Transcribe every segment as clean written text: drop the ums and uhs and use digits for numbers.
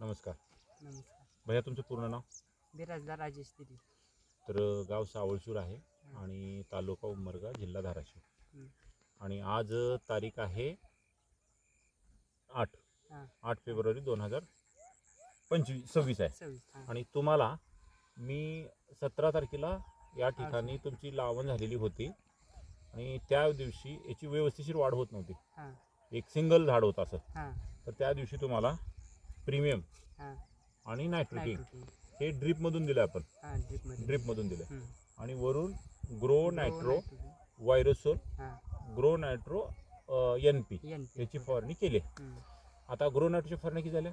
नमस्कार नमस्कार. भैया, तुमचं पूर्ण नाव? बिराजदार राजेश दिली. तर गाव सावळशूर आहे आणि तालुका उमरगा, जिल्हा धाराशिव. हं. आणि आज तारीख आहे 8 हां 8 फेब्रुवारी 2026 आहे. 26. हां आणि तुम्हाला मी 17 तारखेला या ठिकाणी तुमची लावण झालेली होती आणि त्या दिवशी याची व्यवस्थिशीर वाढ होत नव्हती. हां एक सिंगल झाड होतं असं. हां तर त्या दिवशी तुम्हाला प्रीमियम हां आणि नायट्रोकिंग नायट्रोकिंग. हे ड्रीपमधून दिलं आपण. हां ड्रिपमध्ये. ड्रीपमधून दिलं. हं. आणि वरून ग्रो नायट्रो नायट्रोकिंग. व्हायरोसोल हां ग्रो नायट्रो NP NP. याची फवारणी केली. हं. आता ग्रो नायट्रोची फवारणी किती झाल्या?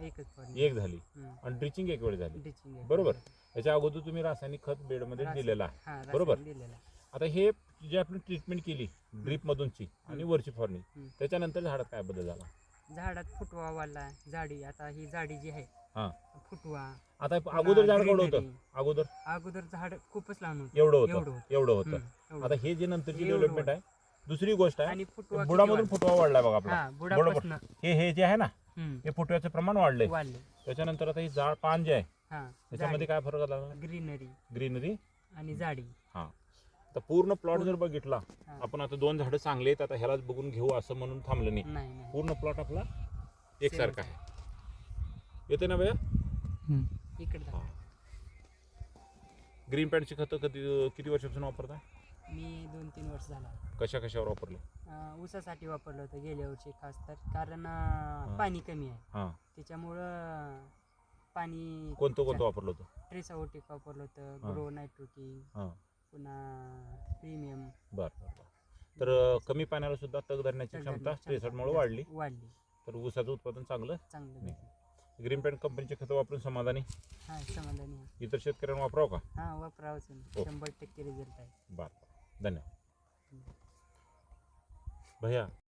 एकच फवारणी. एक झाली. हं. आणि ड्रिचिंग एक वेळ झाली. ड्रिचिंग आहे. बरोबर. याच्या अगोदर तुम्ही रासायनिक खत बेडमध्ये दिलेलं आहे. हां बरोबर. रासायनिक दिलेलं आहे. आता हे जे आपण ट्रीटमेंट केली ड्रीपमधूनची आणि वरची फवारणी, हं. त्याच्यानंतर झाडात काय बदल झाला? झाडात फुटवा वाढला. जाडी आता ही जाडी जी आहे हां. फुटवा. आता अगोदर झाड केवढं होतं? greenery. अगोदर झाड खूपच लहान होतं. एवढं एवढं होतं. होतं. एवढं होतं. एवढं. आता हे जे नंतरची एवढं डेव्हलपमेंट आहे, दुसरी गोष्ट आहे, आणि फुटवा बुडामधून फुटवा वाढलाय बघा आपला. हां बरोबर. बुडापासून हे जे आहे ना, हे फुटव्याचं प्रमाण वाढलंय. वाढले. त्याच्यानंतर आता हे झाड पान जे आहे हां त्याच्यामध्ये काय फरक आला? ग्रीनरी ग्रीनरी आणि जाडी. हां. तर पूर्ण प्लॉट जर बघितला हां. आपण, आता 2 झाडं चांगले आहेत, आता ह्यालाच बघून घेऊ असं म्हणून थांबलं नाही. नाही नाही पूर्ण प्लॉट आपला एकसारखा आहे. येते ना भैया? इकडे हां. ग्रीन पॅडची खतं किती वर्षापासून वापरता? मी 2-3 वर्ष झाला. कशावर वापरले? ऊसासाठी वापरलं होतं गेल्या वर्षी खास तर, कारण पाणी कमी आहे हां. त्याच्यामुळं पाणी. कोणतं वापरलं होतं? ट्रेसावोटिक वापरलं होतं, हां. ग्रो नायट्रोकिंग, हां. पुन्हा प्रीमियम. बरं. तर कमी पाण्याला सुद्धा तग धरण्याची क्षमता स्ट्रेसरमुळे वाढली. तर ऊसाचं उत्पादन चांगलं. ग्रीन पॅड कंपनीचे खतं वापरून समाधानी? हां समाधानी आहे. इतर शेतकऱ्यांना वापरावं का? हां वापरावंच. 100% रिझल्ट आहे. बरं. धन्यवाद भैया.